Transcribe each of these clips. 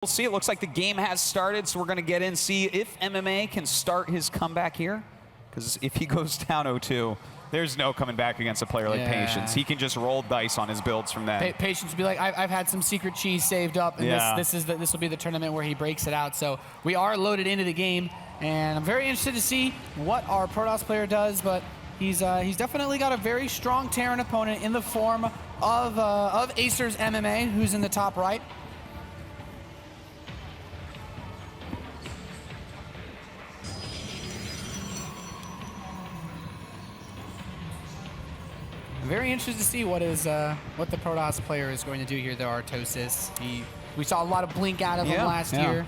We'll see. It looks like the game has started, so we're going to get in, see if MMA can start his comeback here. Because if he goes down 0-2, there's no coming back against a player like Patience. He can just roll dice on his builds from that. Patience would be like, I've had some secret cheese saved up, and this will be the tournament where he breaks it out. So we are loaded into the game, and I'm very interested to see what our Protoss player does. But he's definitely got a very strong Terran opponent in the form of Acer's MMA, who's in the top right. Very interested to see what the Protoss player is going to do here. The Artosis. We saw a lot of blink out of him last year.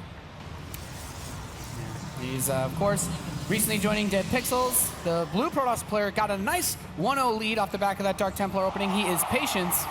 He's of course recently joining Dead Pixels. The blue Protoss player got a nice 1-0 lead off the back of that Dark Templar opening. He is Patience.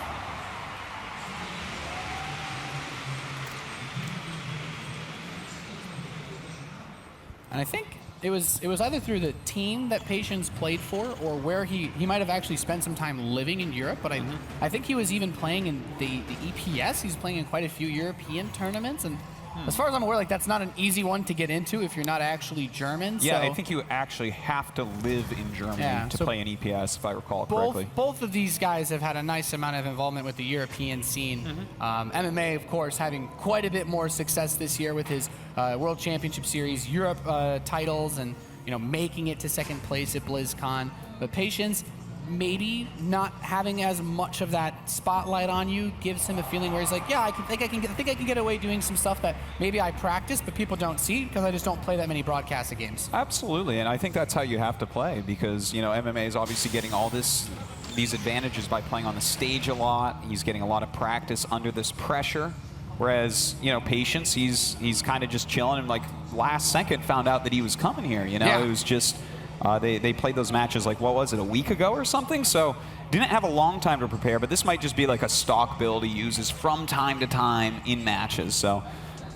And I think it was either through the team that Patience played for or where he might have actually spent some time living in Europe, but I think he was even playing in the EPS. He's playing in quite a few European tournaments, and as far as I'm aware, like that's not an easy one to get into if you're not actually German. Yeah, so I think you actually have to live in Germany to play an EPS, if I recall correctly. Both of these guys have had a nice amount of involvement with the European scene. MMA, of course, having quite a bit more success this year with his World Championship Series Europe titles, and making it to second place at BlizzCon. But Patience, maybe not having as much of that spotlight on you gives him a feeling where he's like, yeah, I think I can get away doing some stuff that maybe I practice, but people don't see because I just don't play that many broadcasted games. Absolutely, and I think that's how you have to play because MMA is obviously getting all these advantages by playing on the stage a lot. He's getting a lot of practice under this pressure. Whereas, Patience, he's kind of just chilling, and like last second found out that he was coming here. It was just they played those matches like, what was it, a week ago or something? So didn't have a long time to prepare, but this might just be like a stock build he uses from time to time in matches. So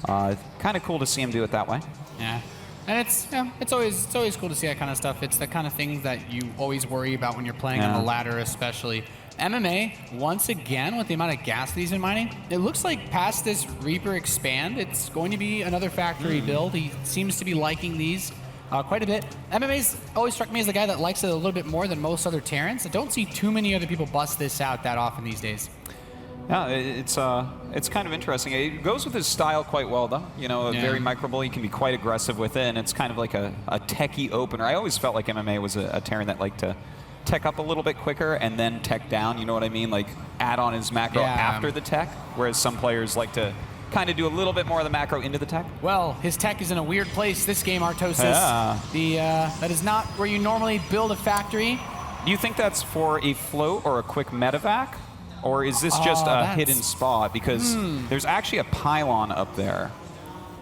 kind of cool to see him do it that way. Yeah. And it's always cool to see that kind of stuff. It's the kind of things that you always worry about when you're playing on the ladder, especially. MMA, once again, with the amount of gas that he's been mining, it looks like past this Reaper expand, it's going to be another factory build. He seems to be liking these quite a bit. MMA's always struck me as the guy that likes it a little bit more than most other Terrans. I don't see too many other people bust this out that often these days. Yeah, it's kind of interesting. It goes with his style quite well, though. Very microbull. He can be quite aggressive with it, and it's kind of like a techie opener. I always felt like MMA was a Terran that liked to tech up a little bit quicker and then tech down, you know what I mean? Like add on his macro after the tech, whereas some players like to kind of do a little bit more of the macro into the tech. Well, his tech is in a weird place this game, Artosis. That is not where you normally build a factory. Do you think that's for a float or a quick medevac? Or is this just a hidden spot? Because there's actually a pylon up there.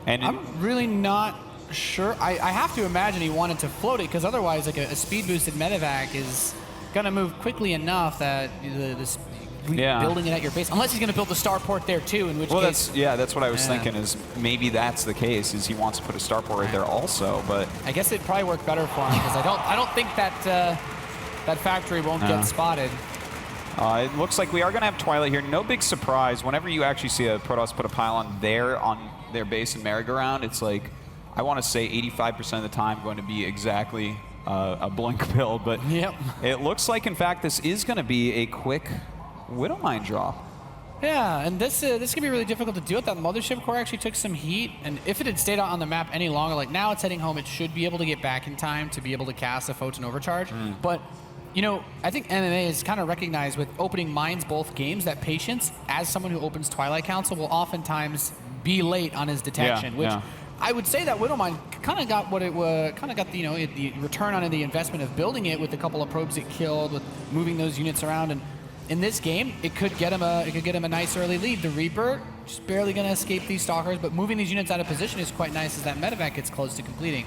And I'm really not sure. I have to imagine he wanted to float it, because otherwise like a speed boosted medevac is going to move quickly enough that building it at your base, unless he's going to build the starport there too, in which case... that's what I was thinking, is maybe that's the case, is he wants to put a starport right there also, but... I guess it'd probably work better for him, because I don't think that that factory won't get spotted. It looks like we are going to have Twilight here. No big surprise. Whenever you actually see a Protoss put a pylon there on their base in merry-go-round, it's like, I want to say 85% of the time going to be exactly a blink build, but it looks like, in fact, this is going to be a quick Widow Mine draw. Yeah, and this can be really difficult to do it. That Mothership core actually took some heat, and if it had stayed out on the map any longer, like now it's heading home, it should be able to get back in time to be able to cast a Photon Overcharge. But I think MMA is kind of recognized with opening mines both games that Patience, as someone who opens Twilight Council, will oftentimes be late on his detection, which I would say that Widow Mine kind of got what it was, the return on the investment of building it with a couple of probes it killed, with moving those units around, and in this game it could get him a nice early lead. The Reaper just barely going to escape these stalkers, but moving these units out of position is quite nice as that medevac gets close to completing.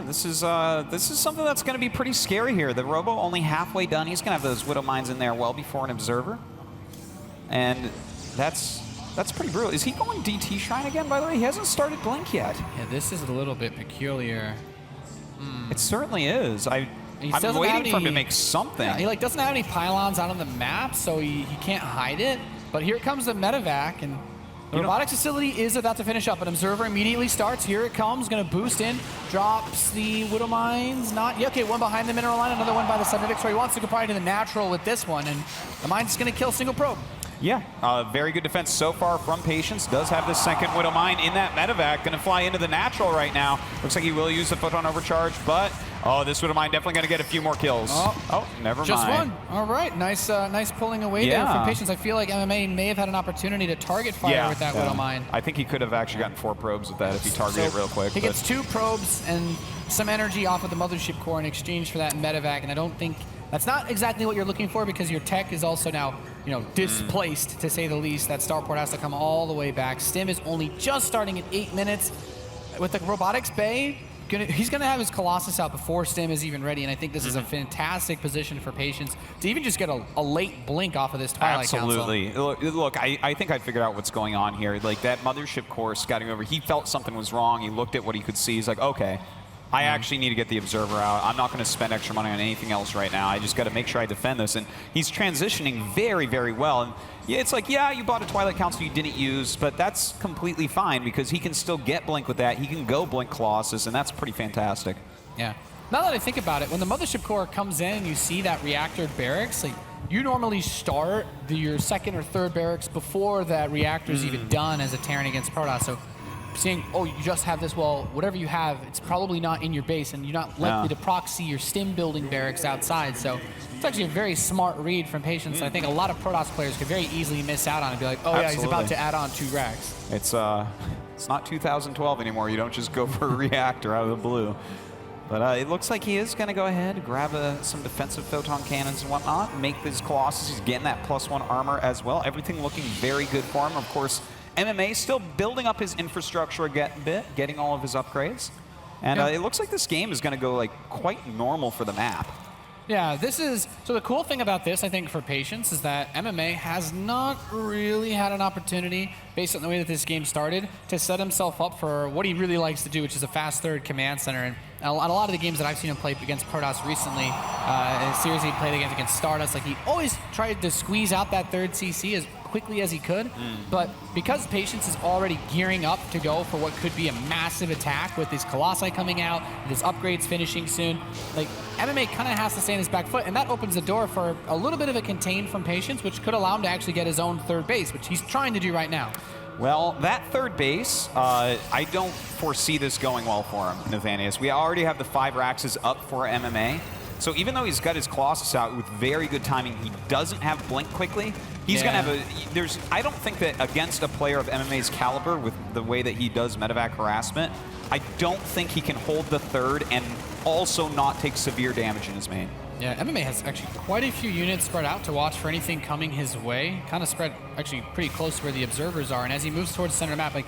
This is something that's going to be pretty scary here. The Robo only halfway done. He's going to have those Widow Mines in there well before an Observer, and that's pretty brutal. Is he going DT Shrine again, by the way? He hasn't started Blink yet. Yeah, this is a little bit peculiar. It certainly is. I'm waiting for him to make something. Yeah, he doesn't have any pylons out on the map, so he can't hide it. But here comes the medevac, and The robotics facility is about to finish up. An observer immediately starts. Here it comes. Going to boost in. Drops the Widow Mines. Not yet. Okay, one behind the mineral line. Another one by the Cybernetics. So he wants to go probably to the natural with this one. And the Mine's going to kill single probe. Yeah, very good defense so far from Patience. Does have the second Widow Mine in that medevac. Going to fly into the natural right now. Looks like he will use the Photon Overcharge, but this Widow Mine definitely going to get a few more kills. Oh, never mind. Just one. All right, nice pulling away there from Patience. I feel like MMA may have had an opportunity to target fire with that Widow Mine. I think he could have actually gotten 4 probes with that if he targeted it real quick. He gets 2 probes and some energy off of the mothership core in exchange for that medevac, and I don't think that's not exactly what you're looking for because your tech is also now, displaced, to say the least. That starport has to come all the way back. Stim is only just starting at 8 minutes. With the robotics bay, he's going to have his Colossus out before Stim is even ready, and I think this is a fantastic position for Patience to even just get a late blink off of this Twilight Absolutely. Council. Look, I think I figured out what's going on here. Like, that mothership core scouting over, he felt something was wrong. He looked at what he could see. He's like, okay, I actually need to get the observer out. I'm not going to spend extra money on anything else right now. I just got to make sure I defend this. And he's transitioning very, very well. And yeah, it's like, yeah, you bought a Twilight Council you didn't use, but that's completely fine because he can still get Blink with that. He can go Blink Colossus, and that's pretty fantastic. Yeah. Now that I think about it, when the mothership core comes in and you see that reactor barracks, like, you normally start your second or third barracks before that reactor's even done as a Terran against Protoss. So seeing, oh, you just have this, well, whatever you have, it's probably not in your base, and you're not likely to proxy your Stim building barracks outside. So it's actually a very smart read from Patience. I think a lot of Protoss players could very easily miss out on it and be like, oh, yeah, he's about to add on 2 racks. It's not 2012 anymore. You don't just go for a reactor out of the blue. But it looks like he is going to go ahead and grab some defensive photon cannons and whatnot, make his Colossus. He's getting that +1 armor as well. Everything looking very good for him. Of course, MMA still building up his infrastructure a bit, getting all of his upgrades. And it looks like this game is going to go like quite normal for the map. Yeah, so the cool thing about this, I think, for Patience is that MMA has not really had an opportunity, based on the way that this game started, to set himself up for what he really likes to do, which is a fast third command center. And a lot of the games that I've seen him play against Protoss recently, in a series he played against Stardust, like, he always tried to squeeze out that third CC as quickly as he could, but because Patience is already gearing up to go for what could be a massive attack with these Colossi coming out, with his upgrades finishing soon, like, MMA kind of has to stay on his back foot, and that opens the door for a little bit of a contain from Patience, which could allow him to actually get his own third base, which he's trying to do right now. Well, that third base, I don't foresee this going well for him, Navanius. We already have the 5 racks up for MMA. So even though he's got his Colossus out with very good timing, he doesn't have Blink quickly. He's going to have I don't think that against a player of MMA's caliber with the way that he does medevac harassment, I don't think he can hold the third and also not take severe damage in his main. Yeah, MMA has actually quite a few units spread out to watch for anything coming his way. Kind of spread actually pretty close to where the observers are. And as he moves towards the center map, like,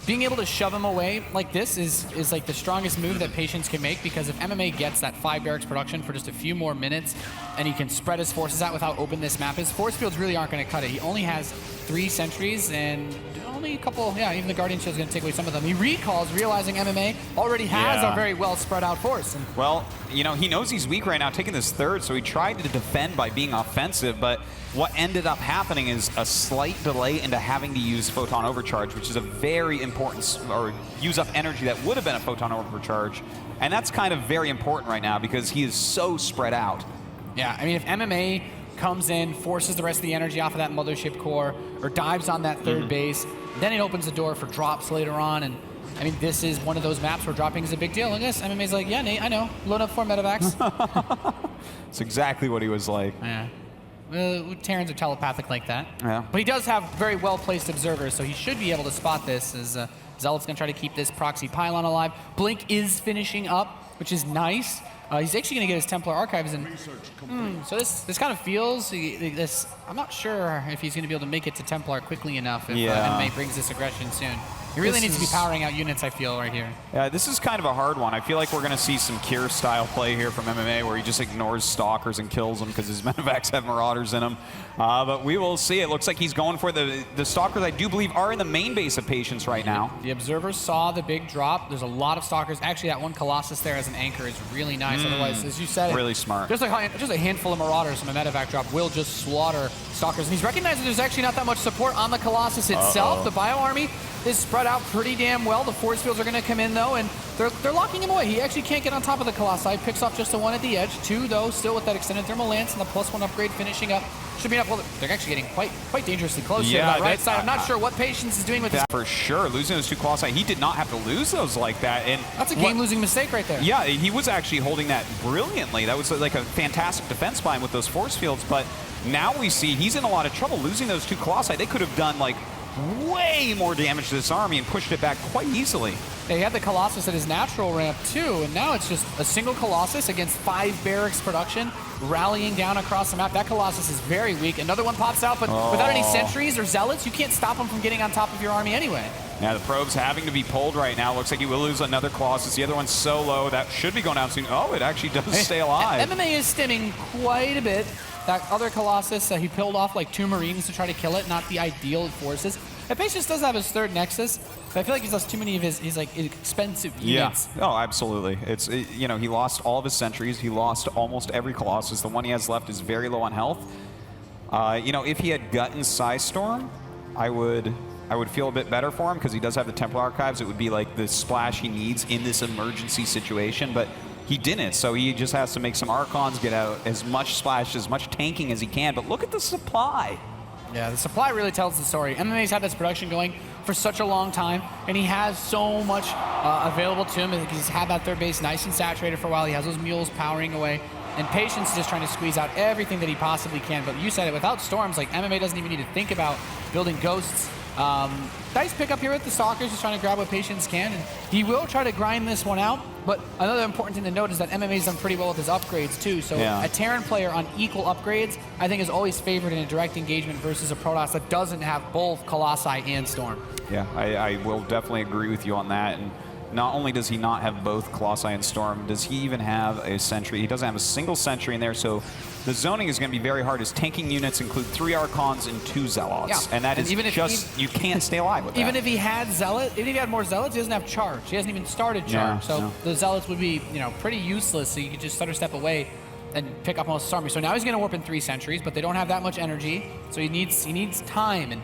being able to shove him away like this is like the strongest move that Patience can make, because if MMA gets that 5 barracks production for just a few more minutes and he can spread his forces out with how open this map is, force fields really aren't going to cut it. He only has 3 sentries and only a couple, even the Guardian Shield is going to take away some of them. He recalls, realizing MMA already has a very well spread out force. And well, he knows he's weak right now, taking this third, so he tried to defend by being offensive, but what ended up happening is a slight delay into having to use Photon Overcharge, which is a very important, or use up energy that would have been a Photon Overcharge. And that's kind of very important right now because he is so spread out. Yeah, I mean, if MMA comes in, forces the rest of the energy off of that mothership core, or dives on that third base, then it opens the door for drops later on. And I mean, this is one of those maps where dropping is a big deal. And this, MMA's like, yeah, Nate, I know. Load up 4 medevacs. It's exactly what he was like. Yeah. Terrans are telepathic like that. Yeah. But he does have very well-placed observers, so he should be able to spot this, as Zealot's going to try to keep this proxy pylon alive. Blink is finishing up, which is nice. He's actually going to get his Templar Archives, and so this kind of feels this. I'm not sure if he's going to be able to make it to Templar quickly enough if MMA brings this aggression soon. He really needs to be powering out units, I feel, right here. Yeah, this is kind of a hard one. I feel like we're going to see some Cure-style play here from MMA where he just ignores Stalkers and kills them because his medevacs have Marauders in them. But we will see. It looks like he's going for the Stalkers, I do believe, are in the main base of Patience right now. The observers saw the big drop. There's a lot of Stalkers. Actually, that one Colossus there as an anchor is really nice. Otherwise, as you said, really smart. Just a handful of Marauders from a medevac drop will just slaughter Stalkers. And he's recognizing there's actually not that much support on the Colossus itself. The Bio Army is spread out pretty damn well. The force fields are going to come in, though, and they're locking him away. He actually can't get on top of the Colossi. Picks off just the one at the edge. 2, though, still with that extended thermal lance and the +1 upgrade finishing up. Should be enough. Well, they're actually getting quite dangerously close to that right side. I'm not sure what Patience is doing with this. For sure, losing those 2 Colossi, he did not have to lose those like that. And that's a game-losing mistake right there. Yeah, he was actually holding that brilliantly. That was like a fantastic defense by him with those force fields. But now we see he's in a lot of trouble losing those 2 Colossi. They could have done like way more damage to this army and pushed it back quite easily. They had the Colossus at his natural ramp too, and now it's just a single Colossus against 5 barracks production rallying down across the map. That Colossus is very weak. Another one pops out, but without any sentries or zealots, you can't stop him from getting on top of your army anyway. Yeah, the probe's having to be pulled right now. Looks like he will lose another Colossus. The other one's so low, that should be going down soon. Oh, it actually does stay alive. MMA is stimming quite a bit. That other Colossus, he pilled off like 2 Marines to try to kill it. Not the ideal forces. And Patience does have his 3rd Nexus, but I feel like he's lost too many of his like expensive units. Yeah. Oh, absolutely. You know, he lost all of his sentries. He lost almost every Colossus. The one he has left is very low on health. You know, if he had gotten Psystorm, I would feel a bit better for him because he does have the Temple Archives. It would be like the splash he needs in this emergency situation, but he didn't, so he just has to make some Archons, get out as much splash, as much tanking as he can. But look at the supply. Yeah, the supply really tells the story. MMA's had this production going for such a long time, and he has so much available to him. He's had that 3rd base nice and saturated for a while. He has those mules powering away, and Patience is just trying to squeeze out everything that he possibly can. But you said it, without Storms, like MMA doesn't even need to think about building Ghosts. Nice pick up here with the Stalkers, just trying to grab what Patience can, and he will try to grind this one out. But another important thing to note is that MMA's done pretty well with his upgrades too. So a Terran player on equal upgrades, I think, is always favored in a direct engagement versus a Protoss that doesn't have both Colossi and Storm. Yeah, I will definitely agree with you on that. And not only does he not have both Colossi and Storm, does he even have a sentry? He doesn't have a single sentry in there, so the zoning is going to be very hard. His tanking units include 3 Archons and 2 Zealots. Yeah. And that is just, you can't stay alive with that. Even if he had Zealot, even if he had more Zealots, he doesn't have Charge. He hasn't even started Charge. The Zealots would be, you know, pretty useless, so you could just stutter step away and pick up most of his army. So now he's going to warp in 3 sentries, but they don't have that much energy, so he needs time. And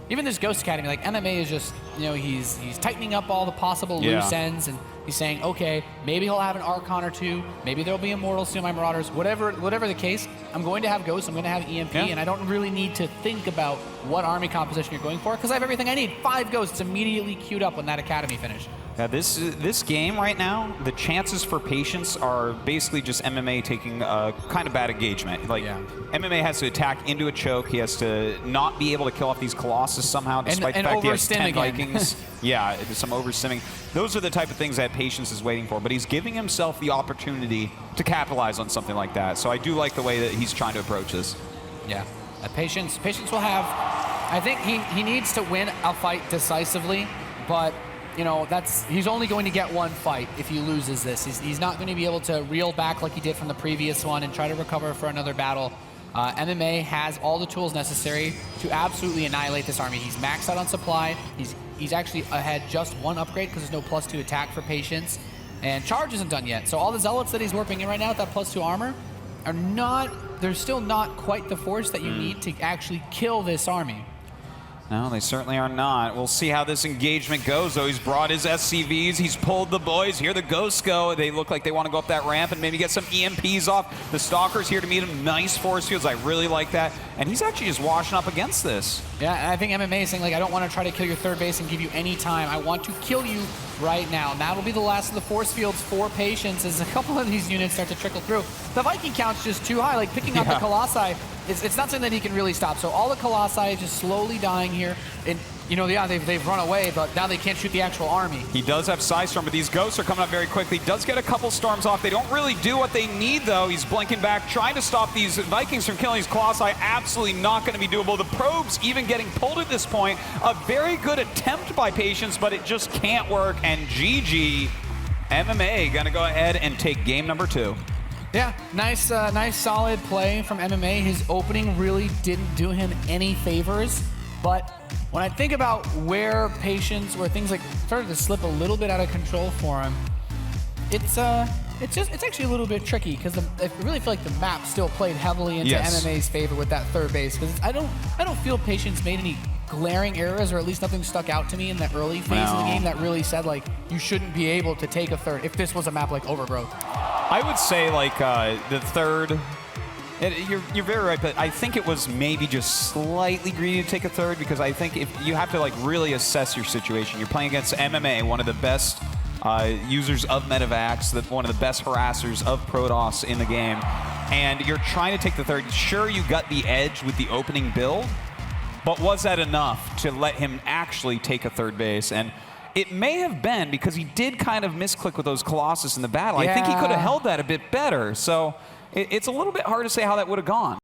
even this Ghost Academy, like MMA is just, you know, he's tightening up all the possible loose ends, and he's saying, okay, maybe he'll have an Archon or 2, maybe there'll be Immortals, Steal My Marauders, whatever the case, I'm going to have Ghosts, I'm going to have EMP, and I don't really need to think about what army composition you're going for, because I have everything I need. 5 Ghosts immediately queued up when that Academy finished. Yeah, this game right now, the chances for Patience are basically just MMA taking a kind of bad engagement. Like, MMA has to attack into a choke. He has to not be able to kill off these Colossus somehow, despite the fact he has 10 Vikings. Yeah, some overstimming. Those are the type of things that Patience is waiting for, but he's giving himself the opportunity to capitalize on something like that. So I do like the way that he's trying to approach this. Yeah, Patience will have, I think he needs to win a fight decisively, but you know, he's only going to get 1 fight if he loses this. He's not going to be able to reel back like he did from the previous one and try to recover for another battle. MMA has all the tools necessary to absolutely annihilate this army. He's maxed out on supply. He's actually ahead just 1 upgrade because there's no +2 attack for Patience. And Charge isn't done yet. So all the Zealots that he's warping in right now with that +2 armor they're still not quite the force that you need to actually kill this army. No, they certainly are not. We'll see how this engagement goes, though. He's brought his SCVs. He's pulled the boys. Here the Ghosts go. They look like they want to go up that ramp and maybe get some EMPs off. The Stalker's here to meet him. Nice force fields. I really like that. And he's actually just washing up against this. Yeah, and I think MMA is saying, like, I don't want to try to kill your 3rd base and give you any time. I want to kill you right now. And that'll be the last of the force fields for Patience as a couple of these units start to trickle through. The Viking count's just too high. Like, picking up the Colossi, it's not something that he can really stop. So all the Colossi is just slowly dying here. And you know, yeah, they've run away, but now they can't shoot the actual army. He does have Psy Storm, but these ghosts are coming up very quickly. Does get a couple storms off. They don't really do what they need, though. He's blinking back, trying to stop these Vikings from killing these Colossi. Absolutely not going to be doable. The probes even getting pulled at this point. A very good attempt by Patience, but it just can't work. And GG, MMA going to go ahead and take game number 2. Yeah, nice solid play from MMA. His opening really didn't do him any favors, but when I think about where Patience, where things like started to slip a little bit out of control for him, it's actually a little bit tricky because I really feel like the map still played heavily into MMA's favor with that third base, because I don't feel Patience made any glaring errors, or at least nothing stuck out to me in the early phase of the game that really said like you shouldn't be able to take a third if this was a map like Overgrowth. I would say like the third. You're very right, but I think it was maybe just slightly greedy to take a third, because I think if you have to like really assess your situation. You're playing against MMA, one of the best users of Medivacs, one of the best harassers of Protoss in the game, and you're trying to take the third. Sure, you got the edge with the opening build, but was that enough to let him actually take a third base? And it may have been, because he did kind of misclick with those Colossus in the battle. Yeah. I think he could have held that a bit better. So it's a little bit hard to say how that would have gone.